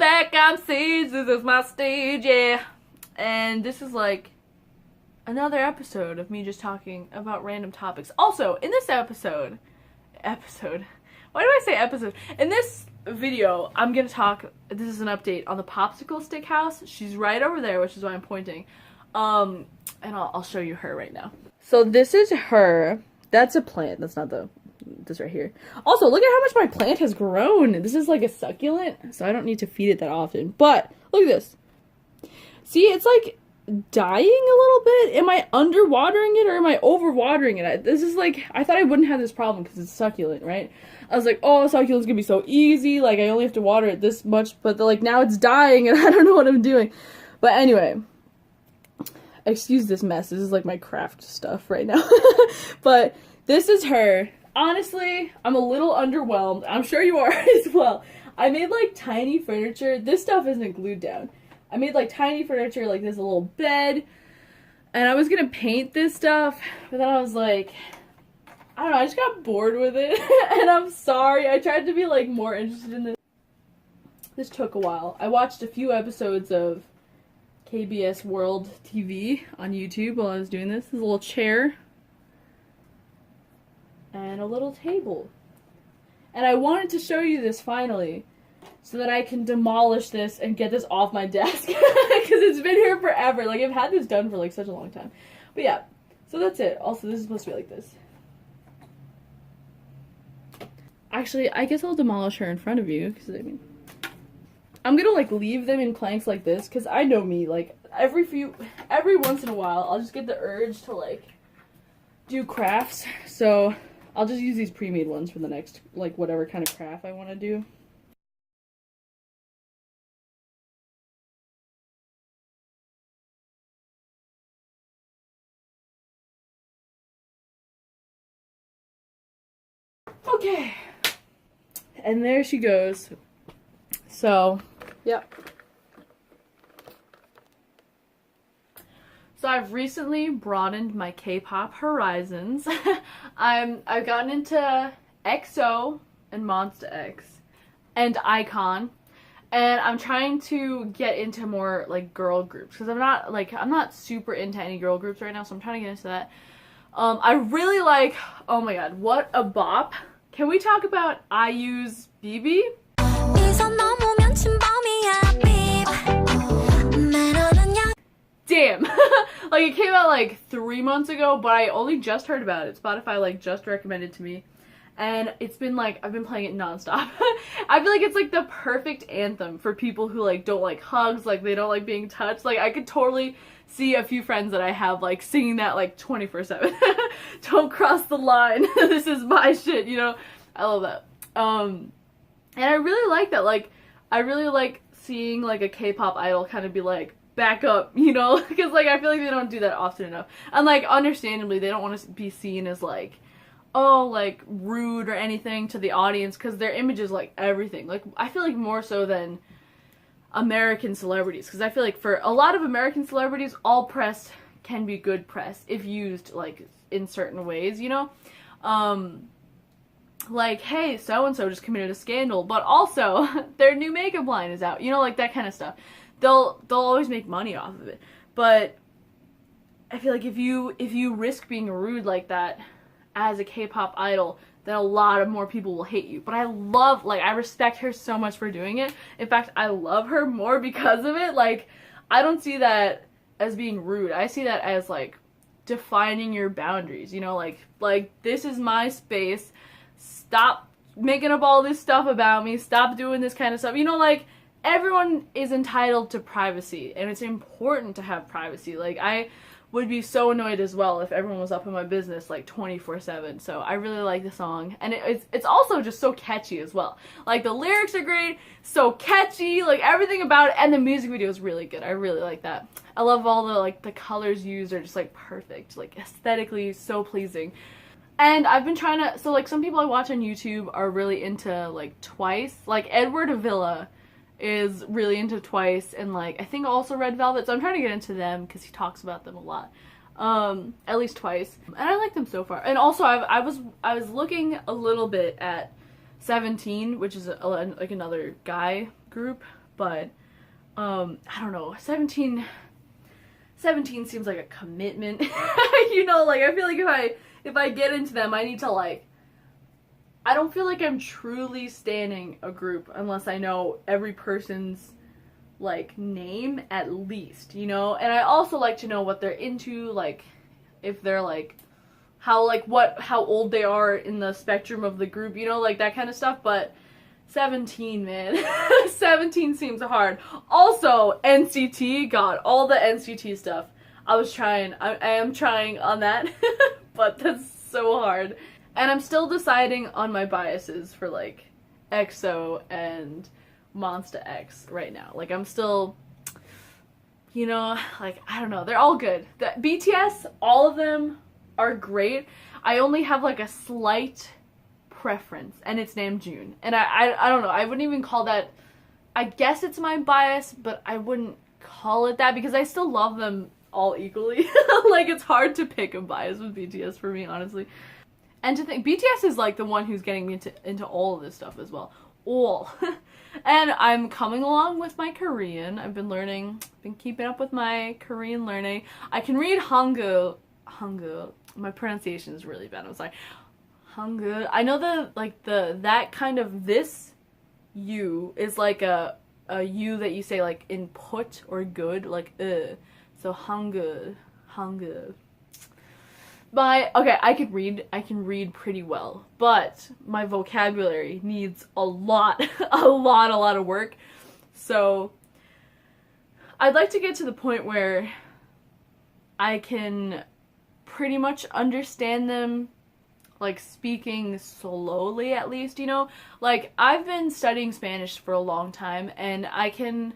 back, I'm Sage, this is my stage, yeah. And this is like another episode of me just talking about random topics. Also, in this episode, why do I say episode? In this video, I'm gonna talk, this is an update on the Popsicle stick house. She's right over there, which is why I'm pointing. And I'll show you her right now. So this is her. That's a plant, that's not this right here. Also, look at how much my plant has grown. This is like a succulent, so I don't need to feed it that often. But, look at this. See, it's like dying a little bit. Am I underwatering it or am I overwatering it? This is like, I thought I wouldn't have this problem because it's succulent, right? I was like, oh, succulent's gonna be so easy. Like, I only have to water it this much, but like now it's dying and I don't know what I'm doing. But anyway, excuse this mess. This is like my craft stuff right now. But this is her. Honestly, I'm a little underwhelmed. I'm sure you are as well. I made like tiny furniture. This stuff isn't glued down. I made like tiny furniture, like this little bed. And I was gonna paint this stuff, but then I was like, I don't know, I just got bored with it. And I'm sorry. I tried to be like more interested in this. This took a while. I watched a few episodes of KBS World TV on YouTube while I was doing this. This is a little chair. And a little table. And I wanted to show you this finally so that I can demolish this and get this off my desk because it's been here forever. Like, I've had this done for like such a long time. But yeah, so that's it. Also, this is supposed to be like this. Actually, I guess I'll demolish her in front of you because I mean, I'm gonna like leave them in planks like this because I know me, like every once in a while I'll just get the urge to like do crafts. So I'll just use these pre-made ones for the next, like, whatever kind of craft I want to do. Okay. And there she goes. So, yep. So I've recently broadened my K-pop horizons. I've gotten into EXO and Monsta X and iKON, and I'm trying to get into more like girl groups because I'm not super into any girl groups right now, so I'm trying to get into that. I really like, oh my god, what a bop. Can we talk about IU's BB? Damn. Like, it came out like 3 months ago, but I only just heard about it. Spotify like just recommended it to me. And it's been like, I've been playing it nonstop. I feel like it's like the perfect anthem for people who like don't like hugs, like they don't like being touched. Like, I could totally see a few friends that I have like singing that like 24/7. Don't cross the line. This is my shit, you know? I love that. And I really like that. Like, I really like seeing like a K-pop idol kind of be like, back up, you know? Because like, I feel like they don't do that often enough. And like, understandably, they don't want to be seen as like, oh, like rude or anything to the audience, because their image is like everything. Like, I feel like more so than American celebrities, because I feel like for a lot of American celebrities, all press can be good press if used like in certain ways, you know? Like, hey, so-and-so just committed a scandal, but also their new makeup line is out, you know, like that kind of stuff. They'll always make money off of it. But I feel like if you risk being rude like that as a K-pop idol, then a lot of more people will hate you. But I love, like, I respect her so much for doing it. In fact, I love her more because of it. Like, I don't see that as being rude. I see that as like defining your boundaries, you know, like this is my space. Stop making up all this stuff about me. Stop doing this kind of stuff. You know, like, everyone is entitled to privacy, and it's important to have privacy. Like, I would be so annoyed as well if everyone was up in my business like 24/7. So I really like the song, and it's also just so catchy as well. Like, the lyrics are great, so catchy, like everything about it, and the music video is really good. I really like that. I love all the like the colors used are just like perfect, like aesthetically so pleasing. And I've been trying to, so like some people I watch on YouTube are really into like Twice, like Edward Avila is really into Twice, and like I think also Red Velvet, so I'm trying to get into them because he talks about them a lot, at least Twice, and I like them so far. And also I was looking a little bit at 17, which is like another guy group, but I don't know, 17 seems like a commitment. You know, like I feel like if I get into them, I need to like, I don't feel like I'm truly standing a group unless I know every person's like name at least, you know? And I also like to know what they're into, like if they're like how old they are in the spectrum of the group, you know, like that kind of stuff. But 17, man. 17 seems hard. Also, NCT, God, all the NCT stuff. I am trying on that, but that's so hard. And I'm still deciding on my biases for like EXO and Monsta X right now. Like I'm still, you know, like I don't know. They're all good. The BTS, all of them are great. I only have like a slight preference, and it's Namjoon. And I don't know. I wouldn't even call that. I guess it's my bias, but I wouldn't call it that because I still love them all equally. Like it's hard to pick a bias with BTS for me, honestly. And to think, BTS is like the one who's getting me into all of this stuff as well. All. And I'm coming along with my Korean. I've been learning, been keeping up with my Korean learning. I can read Hangul. My pronunciation is really bad, I'm sorry. Hangul. I know that kind of this U is like a U that you say like in put or good, like So Hangul. Okay, I can read pretty well, but my vocabulary needs a lot of work. So I'd like to get to the point where I can pretty much understand them, like speaking slowly at least, you know? Like I've been studying Spanish for a long time and I can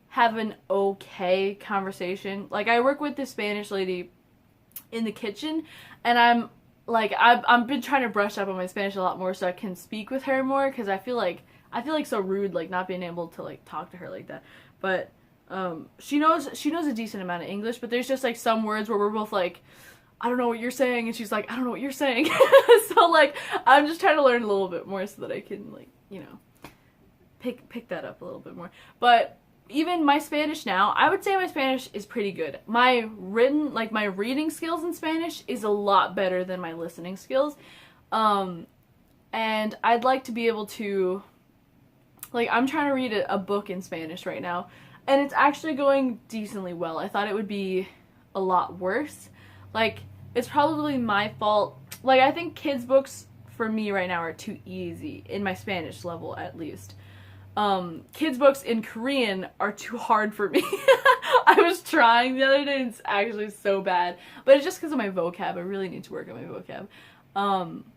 have an okay conversation. Like I work with this Spanish lady in the kitchen, and I've been trying to brush up on my Spanish a lot more so I can speak with her more, because I feel like so rude like not being able to like talk to her like that. But she knows a decent amount of English, but there's just like some words where we're both like, I don't know what you're saying, and she's like, I don't know what you're saying. So like I'm just trying to learn a little bit more so that I can like, you know, pick that up a little bit more. But even my Spanish now, I would say my Spanish is pretty good. My reading skills in Spanish is a lot better than my listening skills. And I'd like to be able to, like, I'm trying to read a book in Spanish right now, and it's actually going decently well. I thought it would be a lot worse. Like, it's probably my fault. Like, I think kids' books for me right now are too easy, in my Spanish level at least. Kids' books in Korean are too hard for me. I was trying the other day, and it's actually so bad. But it's just because of my vocab. I really need to work on my vocab.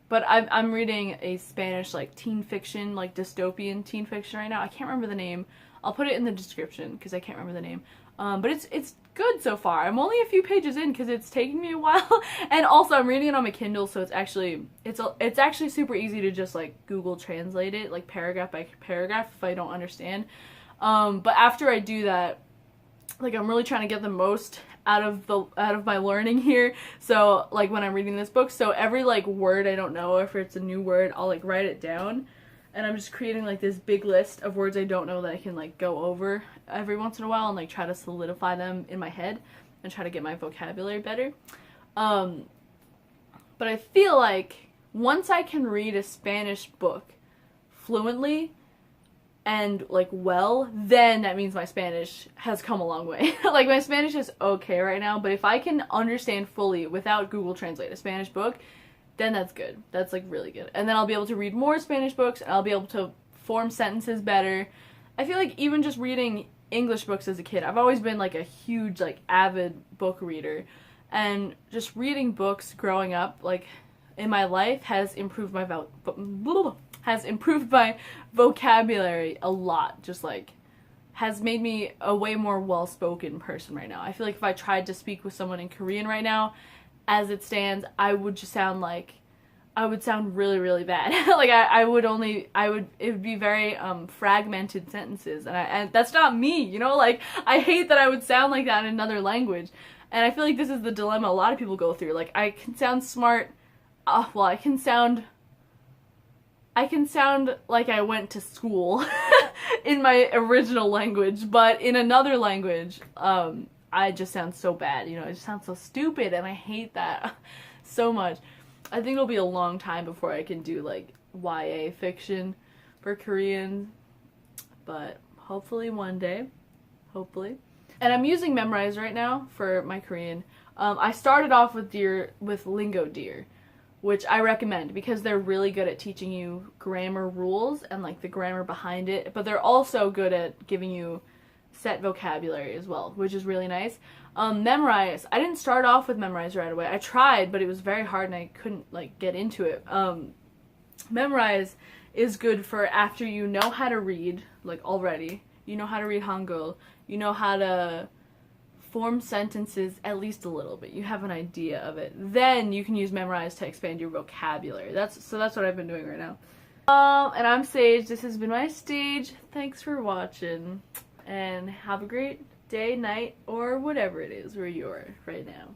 But I'm reading a Spanish, like, teen fiction, like, dystopian teen fiction right now. I can't remember the name. I'll put it in the description, because I can't remember the name. But it's good so far. I'm only a few pages in, because it's taking me a while. And also, I'm reading it on my Kindle, so it's actually super easy to just, like, Google Translate it, like, paragraph by paragraph if I don't understand. But after I do that, like, I'm really trying to get the most out of my learning here. So, like, when I'm reading this book, so every, like, word I don't know, if it's a new word, I'll, like, write it down. And I'm just creating, like, this big list of words I don't know that I can, like, go over every once in a while and, like, try to solidify them in my head and try to get my vocabulary better. But I feel like once I can read a Spanish book fluently and, like, well, then that means my Spanish has come a long way. Like, my Spanish is okay right now, but if I can understand fully without Google Translate a Spanish book, then that's good. That's, like, really good. And then I'll be able to read more Spanish books, and I'll be able to form sentences better. I feel like even just reading English books as a kid, I've always been, like, a huge, like, avid book reader. And just reading books growing up, like, in my life has improved my vocabulary a lot. Just, like, has made me a way more well-spoken person right now. I feel like if I tried to speak with someone in Korean right now, as it stands, I would sound really, really bad. Like, it would be very, fragmented sentences, and that's not me, you know? Like, I hate that I would sound like that in another language, and I feel like this is the dilemma a lot of people go through. Like, I can sound smart, I can sound I can sound like I went to school in my original language, but in another language, I just sound so bad, you know, it just sounds so stupid, and I hate that so much. I think it'll be a long time before I can do, like, YA fiction for Korean, but hopefully one day, hopefully. And I'm using Memrise right now for my Korean. I started off with Lingo Deer, which I recommend because they're really good at teaching you grammar rules and like the grammar behind it, but they're also good at giving you set vocabulary as well, which is really nice. Memrise, I didn't start off with Memrise right away. I tried, but it was very hard and I couldn't like get into it. Memrise is good for after you know how to read, like already, you know how to read Hangul, you know how to form sentences at least a little bit. You have an idea of it. Then you can use Memrise to expand your vocabulary. That's what I've been doing right now. And I'm Sage. This has been my stage. Thanks for watching. And have a great day, night, or whatever it is where you are right now.